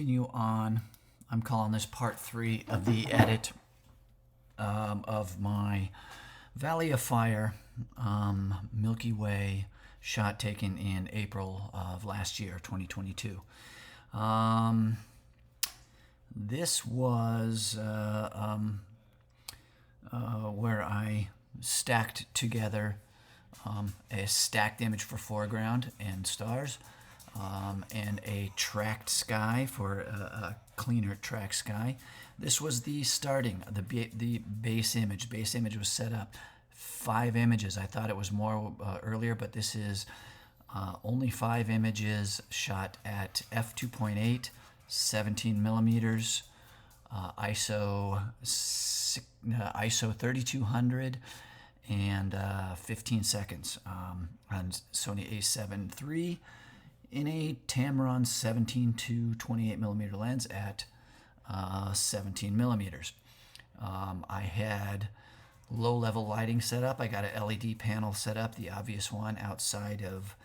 Continue on. I'm calling this part 3 of the edit of my Valley of Fire Milky Way shot taken in April of last year, 2022. This was where I stacked together a stacked image for foreground and stars, and a tracked sky for a cleaner tracked sky. This was the starting, the base image. Base image was set up 5 images. I thought it was more earlier, but this is only 5 images shot at f2.8, 17 millimeters, ISO 3200, and 15 seconds on Sony a7 III in a Tamron 17 to 28 millimeter lens at 17 millimeters. I had low-level lighting set up. I got an LED panel set up, the obvious one outside of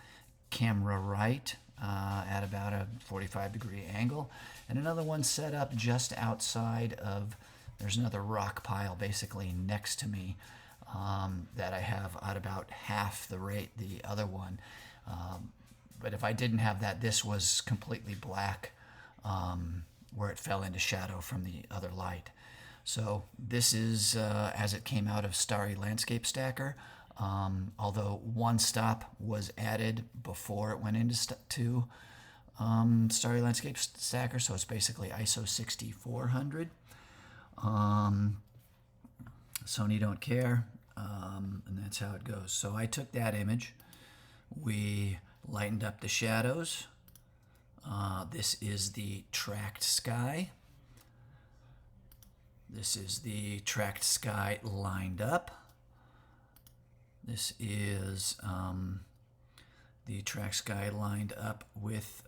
camera right at about a 45-degree angle, and another one set up just outside of, there's another rock pile basically next to me that I have at about half the rate the other one. But if I didn't have that, this was completely black where it fell into shadow from the other light. So this is as it came out of Starry Landscape Stacker, although one stop was added before it went into Starry Landscape Stacker, so it's basically ISO 6400. Sony don't care, and that's how it goes. So I took that image. We lightened up the shadows. This is the tracked sky. This is the tracked sky lined up. This is the tracked sky lined up with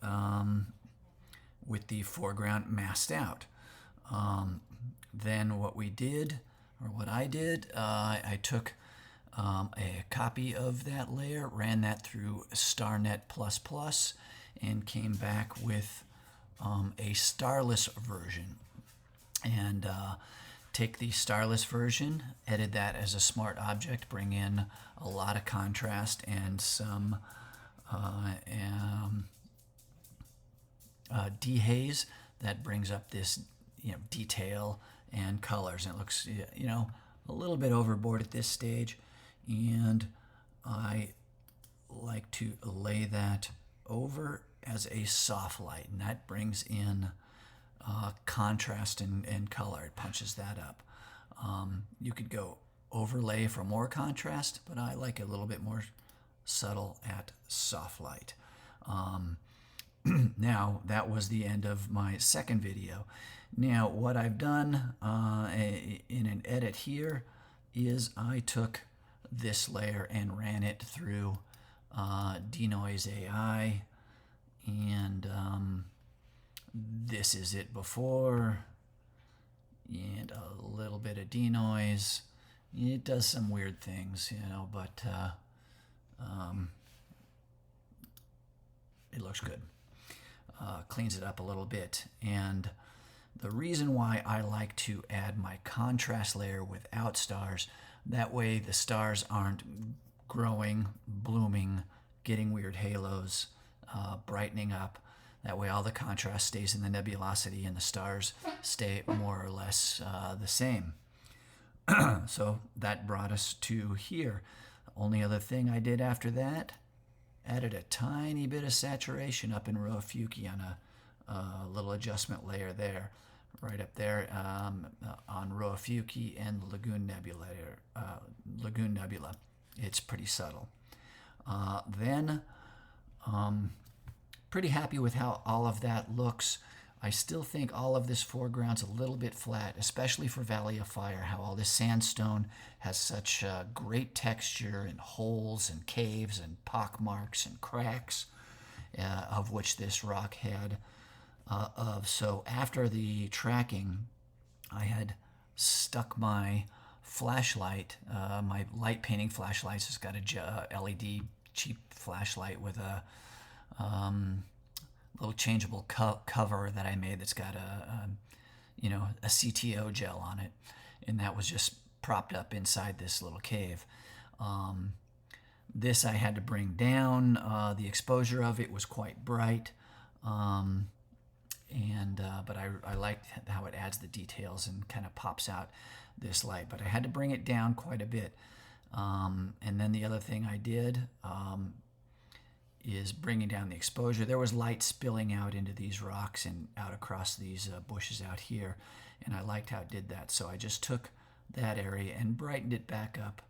the foreground masked out. Then what we did, or what I did, I took a copy of that layer, ran that through StarNet++, and came back with a starless version. And take the starless version, edit that as a smart object, bring in a lot of contrast and some dehaze that brings up this detail and colors, and it looks a little bit overboard at this stage, and I like to lay that over as a soft light, and that brings in contrast and color. It punches that up. You could go overlay for more contrast, but I like it a little bit more subtle at soft light. Now, that was the end of my second video. Now, what I've done in an edit here is I took this layer and ran it through Denoise AI, and this is it before, and a little bit of denoise. It does some weird things, but it looks good. Cleans it up a little bit. And the reason why I like to add my contrast layer without stars, that way the stars aren't growing, blooming, getting weird halos, brightening up. That way all the contrast stays in the nebulosity and the stars stay more or less the same. So that brought us to here. The only other thing I did after that, added a tiny bit of saturation up in Roafuki on a little adjustment layer there, right up there on Roafuki and Lagoon Nebula. It's pretty subtle. Then pretty happy with how all of that looks. I still think all of this foreground's a little bit flat, especially for Valley of Fire, how all this sandstone has such great texture and holes and caves and pock marks and cracks, of which this rock had. So after the tracking, I had stuck my flashlight, my light painting flashlights has got a LED cheap flashlight with a little changeable cover that I made that's got a CTO gel on it, and that was just propped up inside this little cave. This I had to bring down. The exposure of it was quite bright, but I liked how it adds the details and kind of pops out this light. But I had to bring it down quite a bit. And then the other thing I did is bringing down the exposure. There was light spilling out into these rocks and out across these bushes out here, and I liked how it did that. So I just took that area and brightened it back up,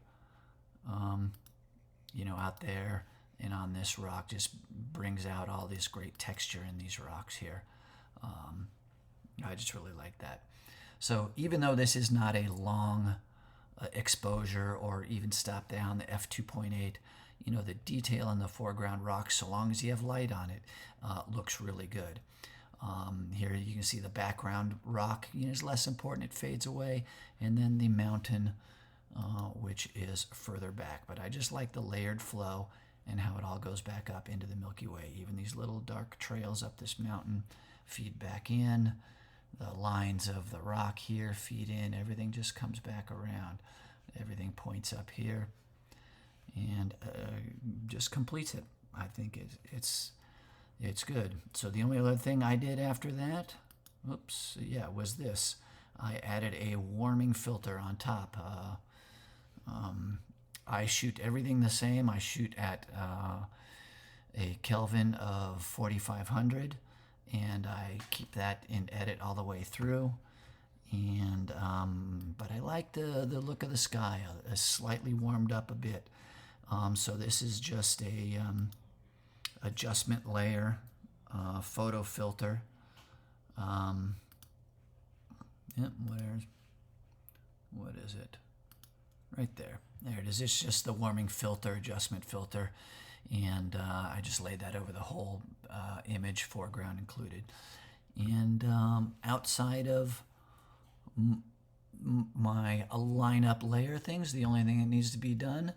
out there and on this rock. Just brings out all this great texture in these rocks here. I just really like that. So even though this is not a long exposure or even stop down, the f2.8, the detail in the foreground rocks, so long as you have light on it, looks really good. Here you can see the background rock is less important, it fades away, and then the mountain, which is further back. But I just like the layered flow and how it all goes back up into the Milky Way. Even these little dark trails up this mountain feed back in. The lines of the rock here feed in. Everything just comes back around. Everything points up here and just completes it. I think it's good. So the only other thing I did after that, was this. I added a warming filter on top. I shoot everything the same. I shoot at a Kelvin of 4500, and I keep that in edit all the way through. And but I like the look of the sky, slightly warmed up a bit. So this is just a adjustment layer, photo filter. What is it? Right there. There it is. It's just the warming filter, adjustment filter. And I just laid that over the whole image, foreground included. And outside of my lineup layer things, the only thing that needs to be done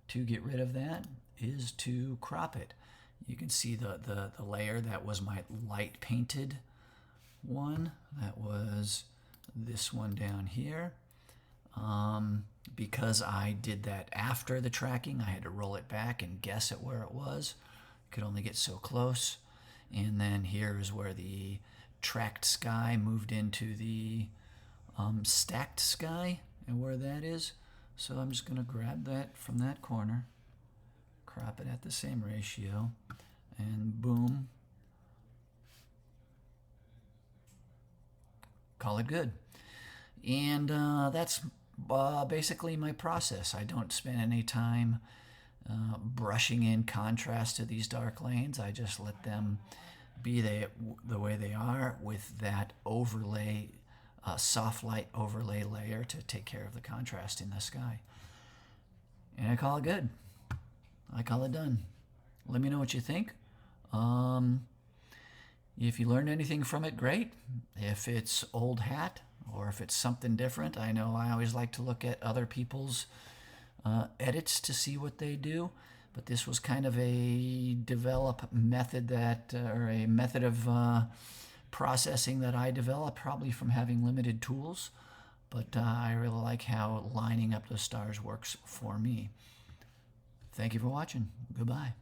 to get rid of that is to crop it. You can see the layer that was my light painted one. That was this one down here. Because I did that after the tracking, I had to roll it back and guess at where it was. Could only get so close. And then here is where the tracked sky moved into the stacked sky, and where that is. So I'm just going to grab that from that corner, crop it at the same ratio, and boom, call it good. And that's basically my process. I don't spend any time brushing in contrast to these dark lanes. I just let them be the way they are with that overlay, soft light overlay layer to take care of the contrast in the sky. And I call it good. I call it done. Let me know what you think. If you learned anything from it, great. If it's old hat, or if it's something different, I know I always like to look at other people's edits to see what they do, but this was kind of a develop method or a method of processing that I developed, probably from having limited tools, but I really like how lining up the stars works for me. Thank you for watching. Goodbye.